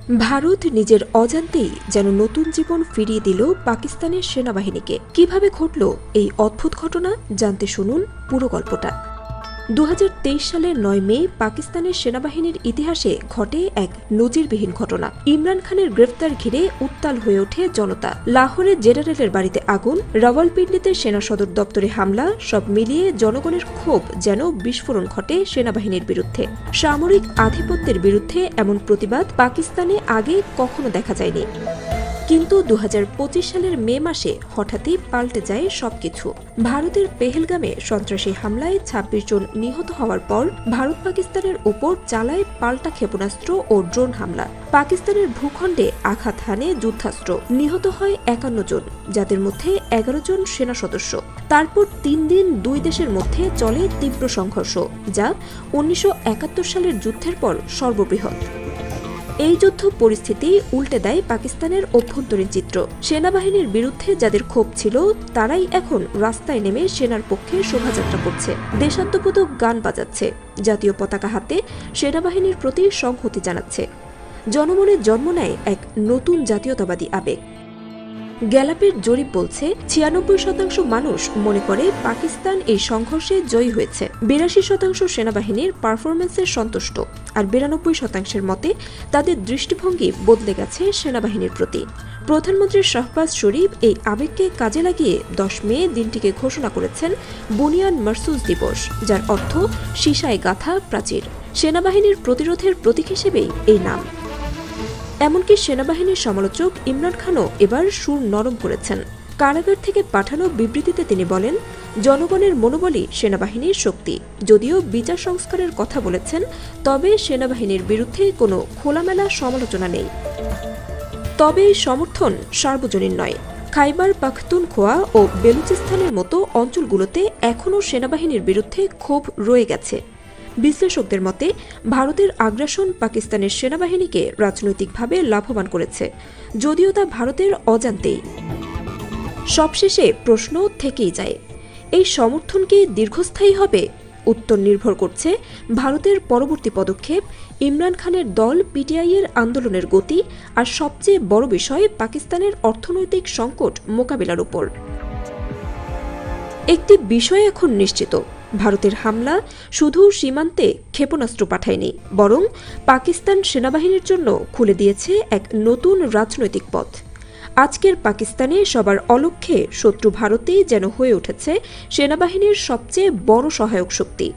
ভারত নিজের অজান্তেই যেন নতুন জীবন ফিরিয়ে দিল পাকিস্তানের সেনাবাহিনীকে। কিভাবে ঘটল এই অদ্ভুত ঘটনা, জানতে শুনুন পুরো গল্পটা। 2023 সালের 9 মে পাকিস্তানের সেনাবাহিনীর ইতিহাসে ঘটে এক নজিরবিহীন ঘটনা। ইমরান খানের গ্রেফতার ঘিরে উত্তাল হয়ে ওঠে জনতা। লাহোরে জেনারেলের বাড়িতে আগুন, রাওয়ালপিন্ডিতে সেনা সদর দপ্তরে হামলা, সব মিলিয়ে জনগণের ক্ষোভ যেন বিস্ফোরণ ঘটে সেনাবাহিনীর বিরুদ্ধে। সামরিক আধিপত্যের বিরুদ্ধে এমন প্রতিবাদ পাকিস্তানে আগে কখনো দেখা যায়নি। কিন্তু 2025 সালের মে মাসে হঠাৎই পাল্টে যায় সবকিছু। ভারতের পেহেলগামে সন্ত্রাসী হামলায় 26 জন নিহত হওয়ার পর ভারত পাকিস্তানের ওপর চালায় পাল্টা ক্ষেপণাস্ত্র ও ড্রোন হামলা। পাকিস্তানের ভূখণ্ডে আঘাত হানে যুদ্ধাস্ত্র, নিহত হয় 51 জন, যাদের মধ্যে 11 জন সেনা সদস্য। তারপর 3 দিন দুই দেশের মধ্যে চলে তীব্র সংঘর্ষ, যা 1971 সালের যুদ্ধের পর সর্ববৃহৎ। এই যুদ্ধ পরিস্থিতি উল্টে দেয় পাকিস্তানের অভ্যন্তরীণ চিত্র। সেনাবাহিনীর বিরুদ্ধে যাদের ক্ষোভ ছিল তারাই এখন রাস্তায় নেমে সেনার পক্ষে শোভাযাত্রা করছে, দেশাত্মবোধক গান বাজাচ্ছে, জাতীয় পতাকা হাতে সেনাবাহিনীর প্রতি সংহতি জানাচ্ছে। জনমনে জন্ম নেয় এক নতুন জাতীয়তাবাদী আবেগ। গ্যালাপের জরিপ বলছে 96% মানুষ মনে করে পাকিস্তান এই সংঘর্ষে জয়ী হয়েছে। 82% সেনাবাহিনীর পারফরমেন্সে সন্তুষ্ট, আর 92% মতে তাদের দৃষ্টিভঙ্গি বদলে গেছে সেনাবাহিনীর প্রতি। প্রধানমন্ত্রী শাহবাজ শরীফ এই আবেগকে কাজে লাগিয়ে 10 মে দিনটিকে ঘোষণা করেছেন বুনিয়ান মারসুজ দিবস, যার অর্থ সীসায় গাঁথা প্রাচীর। সেনাবাহিনীর প্রতিরোধের প্রতীক হিসেবেই এই নাম। এমনকি সেনাবাহিনীর সমালোচক ইমরান খানও এবার সুর নরম করেছেন। কারাগার থেকে পাঠানো বিবৃতিতে তিনি বলেন, জনগণের মনোবলই সেনাবাহিনীর শক্তি। যদিও বিচার সংস্কারের কথা বলেছেন, তবে সেনাবাহিনীর বিরুদ্ধে কোনো খোলামেলা সমালোচনা নেই। তবে এই সমর্থন সার্বজনীন নয়। খাইবার পাখতুনখোয়া ও বেলুচিস্তানের মতো অঞ্চলগুলোতে এখনও সেনাবাহিনীর বিরুদ্ধে ক্ষোভ রয়ে গেছে। বিশ্লেষকদের মতে ভারতের আগ্রাসন পাকিস্তানের সেনাবাহিনীকে রাজনৈতিকভাবে লাভবান করেছে, যদিও তা ভারতের অজান্তেই। সবশেষে প্রশ্ন থেকেই যায়, এই সমর্থন কি দীর্ঘস্থায়ী হবে? উত্তর নির্ভর করছে ভারতের পরবর্তী পদক্ষেপ, ইমরান খানের দল পিটিআই-এর আন্দোলনের গতি, আর সবচেয়ে বড় বিষয় পাকিস্তানের অর্থনৈতিক সংকট মোকাবিলার উপর। একটি বিষয় এখন নিশ্চিত, ভারতের হামলা শুধু সীমান্তে ক্ষেপণাস্ত্র পাঠায়নি, বরং পাকিস্তান সেনাবাহিনীর জন্য খুলে দিয়েছে এক নতুন রাজনৈতিক পথ। আজকের পাকিস্তানে সবার অলক্ষ্যে শত্রু ভারতেই যেন হয়ে উঠেছে সেনাবাহিনীর সবচেয়ে বড় সহায়ক শক্তি।